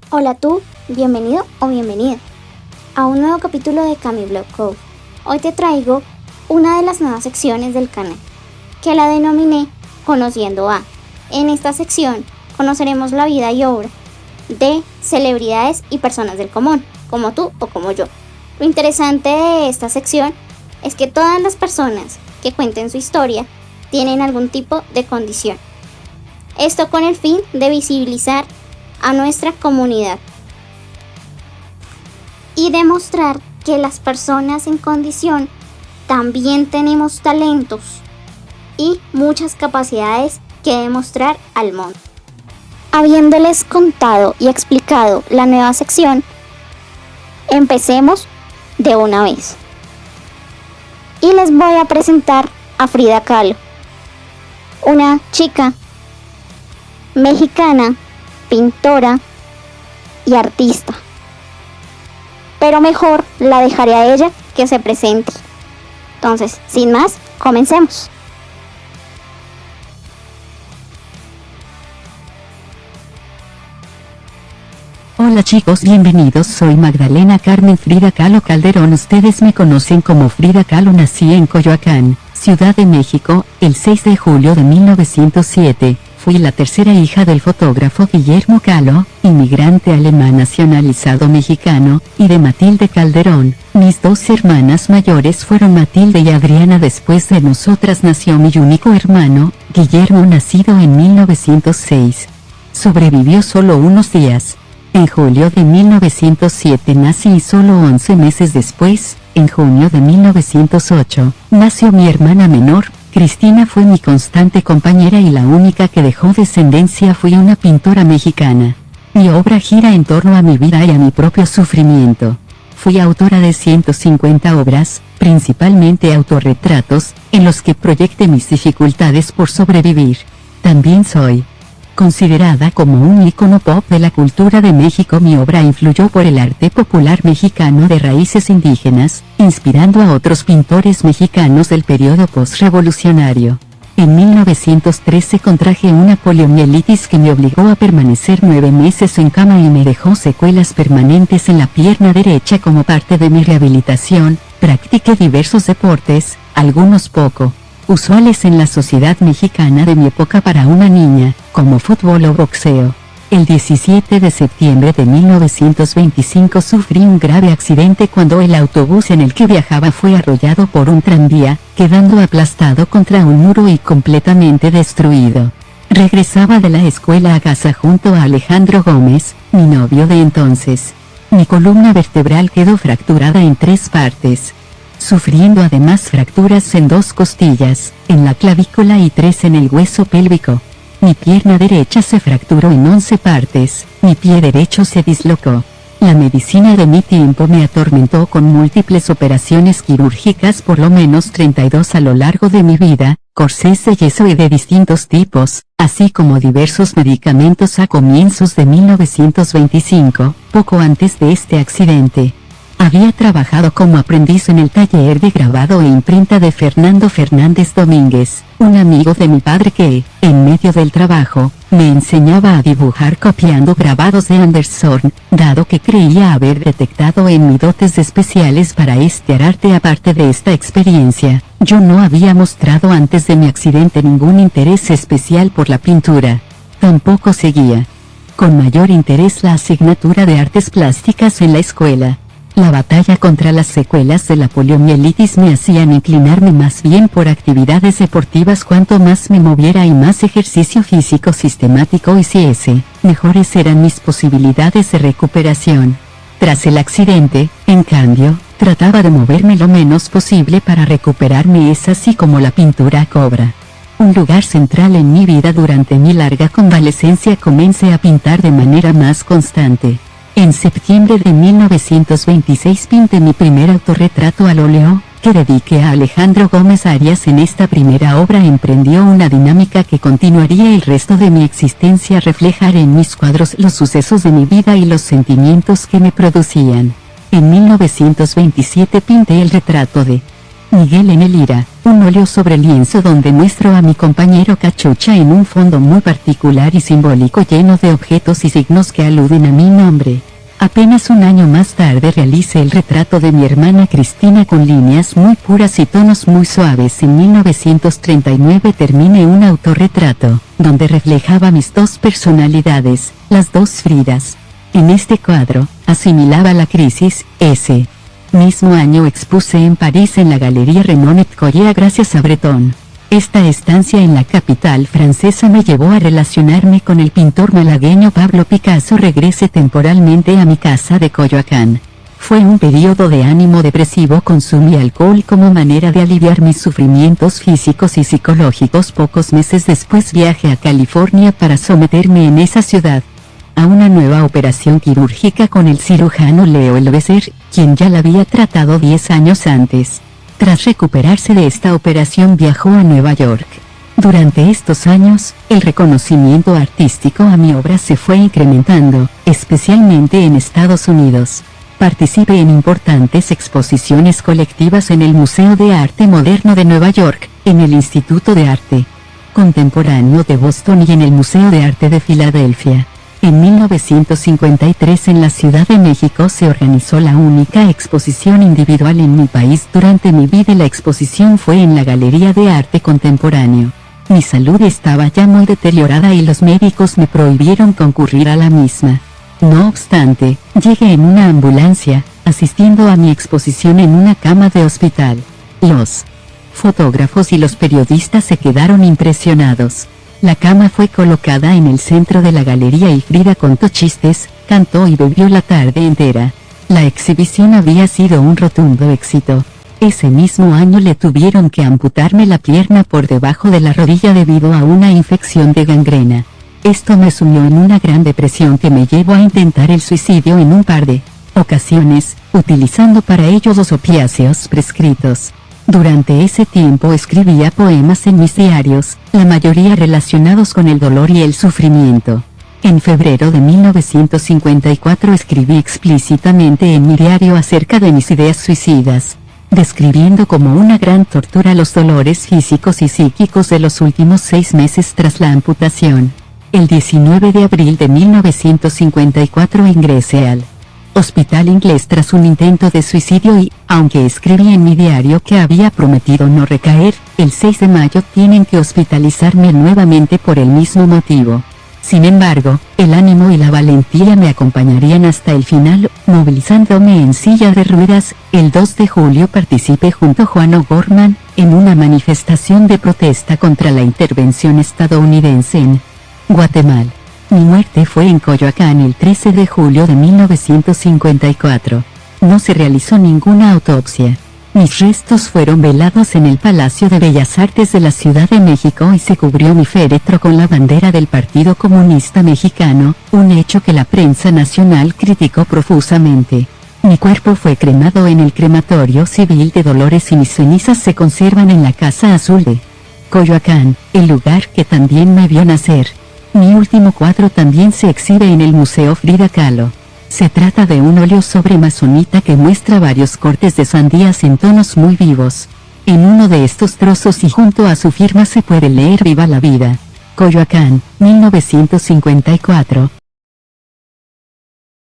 Hola tú, bienvenido o bienvenida a un nuevo capítulo de Cami Blog Code. Hoy te traigo una de las nuevas secciones del canal, que la denominé Conociendo a. En esta sección conoceremos la vida y obra de celebridades y personas del común, como tú o como yo. Lo interesante de esta sección es que todas las personas que cuenten su historia tienen algún tipo de condición. Esto con el fin de visibilizar a nuestra comunidad y demostrar que las personas en condición también tenemos talentos y muchas capacidades que demostrar al mundo. Habiéndoles contado y explicado la nueva sección, empecemos de una vez. Y les voy a presentar a Frida Kahlo, una chica mexicana, pintora y artista. Pero mejor la dejaré a ella que se presente. Entonces, sin más, comencemos. Hola chicos, bienvenidos, soy Magdalena Carmen Frida Kahlo Calderón. Ustedes me conocen como Frida Kahlo. Nací en Coyoacán, Ciudad de México, el 6 de julio de 1907. Fui la tercera hija del fotógrafo Guillermo Kahlo, inmigrante alemán nacionalizado mexicano, y de Matilde Calderón. Mis dos hermanas mayores fueron Matilde y Adriana. Después de nosotras nació mi único hermano, Guillermo, nacido en 1906. Sobrevivió solo unos días. En julio de 1907 nací y solo 11 meses después, en junio de 1908, nació mi hermana menor. Cristina fue mi constante compañera y la única que dejó descendencia. Fui una pintora mexicana. Mi obra gira en torno a mi vida y a mi propio sufrimiento. Fui autora de 150 obras, principalmente autorretratos, en los que proyecté mis dificultades por sobrevivir. También soy considerada como un ícono pop de la cultura de México. Mi obra influyó por el arte popular mexicano de raíces indígenas, inspirando a otros pintores mexicanos del periodo postrevolucionario. En 1913 contraje una poliomielitis que me obligó a permanecer 9 meses en cama y me dejó secuelas permanentes en la pierna derecha. Como parte de mi rehabilitación, practiqué diversos deportes, algunos poco usuales en la sociedad mexicana de mi época para una niña, como fútbol o boxeo. El 17 de septiembre de 1925 sufrí un grave accidente cuando el autobús en el que viajaba fue arrollado por un tranvía, quedando aplastado contra un muro y completamente destruido. Regresaba de la escuela a casa junto a Alejandro Gómez, mi novio de entonces. Mi columna vertebral quedó fracturada en 3 partes, sufriendo además fracturas en 2 costillas, en la clavícula y 3 en el hueso pélvico. Mi pierna derecha se fracturó en 11 partes, mi pie derecho se dislocó. La medicina de mi tiempo me atormentó con múltiples operaciones quirúrgicas, por lo menos 32 a lo largo de mi vida, corsés de yeso y de distintos tipos, así como diversos medicamentos. A comienzos de 1925, poco antes de este accidente, había trabajado como aprendiz en el taller de grabado e imprenta de Fernando Fernández Domínguez, un amigo de mi padre que, en medio del trabajo, me enseñaba a dibujar copiando grabados de Anderson, dado que creía haber detectado en mí dotes especiales para este arte. Aparte de esta experiencia, yo no había mostrado antes de mi accidente ningún interés especial por la pintura. Tampoco seguía con mayor interés la asignatura de artes plásticas en la escuela. La batalla contra las secuelas de la poliomielitis me hacían inclinarme más bien por actividades deportivas. Cuanto más me moviera y más ejercicio físico sistemático hiciese, mejores eran mis posibilidades de recuperación. Tras el accidente, en cambio, trataba de moverme lo menos posible para recuperarme. Es así como la pintura cobra un lugar central en mi vida. Durante mi larga convalecencia comencé a pintar de manera más constante. En septiembre de 1926 pinté mi primer autorretrato al óleo, que dediqué a Alejandro Gómez Arias. En esta primera obra emprendió una dinámica que continuaría el resto de mi existencia: reflejar en mis cuadros los sucesos de mi vida y los sentimientos que me producían. En 1927 pinté el retrato de Miguel en el Ira, un óleo sobre lienzo donde muestro a mi compañero Cachucha en un fondo muy particular y simbólico lleno de objetos y signos que aluden a mi nombre. Apenas un año más tarde realicé el retrato de mi hermana Cristina con líneas muy puras y tonos muy suaves. En 1939 terminé un autorretrato, donde reflejaba mis dos personalidades, las dos Fridas. En este cuadro, asimilaba la crisis, ese mismo año expuse en París en la Galería Renaud Collier gracias a Breton. Esta estancia en la capital francesa me llevó a relacionarme con el pintor malagueño Pablo Picasso. Regresé temporalmente a mi casa de Coyoacán. Fue un periodo de ánimo depresivo. Consumí alcohol como manera de aliviar mis sufrimientos físicos y psicológicos. Pocos meses después viajé a California para someterme en esa ciudad a una nueva operación quirúrgica con el cirujano Leo Elveser, quien ya la había tratado 10 años antes. Tras recuperarse de esta operación viajó a Nueva York. Durante estos años, el reconocimiento artístico a mi obra se fue incrementando, especialmente en Estados Unidos. Participé en importantes exposiciones colectivas en el Museo de Arte Moderno de Nueva York, en el Instituto de Arte Contemporáneo de Boston y en el Museo de Arte de Filadelfia. En 1953 en la Ciudad de México se organizó la única exposición individual en mi país durante mi vida. La exposición fue en la Galería de Arte Contemporáneo. Mi salud estaba ya muy deteriorada y los médicos me prohibieron concurrir a la misma. No obstante, llegué en una ambulancia, asistiendo a mi exposición en una cama de hospital. Los fotógrafos y los periodistas se quedaron impresionados. La cama fue colocada en el centro de la galería y Frida contó chistes, cantó y bebió la tarde entera. La exhibición había sido un rotundo éxito. Ese mismo año le tuvieron que amputarme la pierna por debajo de la rodilla debido a una infección de gangrena. Esto me sumió en una gran depresión que me llevó a intentar el suicidio en un par de ocasiones, utilizando para ello los opiáceos prescritos. Durante ese tiempo escribía poemas en mis diarios, la mayoría relacionados con el dolor y el sufrimiento. En febrero de 1954 escribí explícitamente en mi diario acerca de mis ideas suicidas, describiendo como una gran tortura los dolores físicos y psíquicos de los últimos 6 meses tras la amputación. El 19 de abril de 1954 ingresé al hospital inglés tras un intento de suicidio y, aunque escribí en mi diario que había prometido no recaer, el 6 de mayo tienen que hospitalizarme nuevamente por el mismo motivo. Sin embargo, el ánimo y la valentía me acompañarían hasta el final, movilizándome en silla de ruedas. El 2 de julio participé junto a Juan O'Gorman, en una manifestación de protesta contra la intervención estadounidense en Guatemala. Mi muerte fue en Coyoacán el 13 de julio de 1954. No se realizó ninguna autopsia. Mis restos fueron velados en el Palacio de Bellas Artes de la Ciudad de México y se cubrió mi féretro con la bandera del Partido Comunista Mexicano, un hecho que la prensa nacional criticó profusamente. Mi cuerpo fue cremado en el crematorio civil de Dolores y mis cenizas se conservan en la Casa Azul de Coyoacán, el lugar que también me vio nacer. Mi último cuadro también se exhibe en el Museo Frida Kahlo. Se trata de un óleo sobre amazonita que muestra varios cortes de sandías en tonos muy vivos. En uno de estos trozos y junto a su firma se puede leer: Viva la vida. Coyoacán, 1954.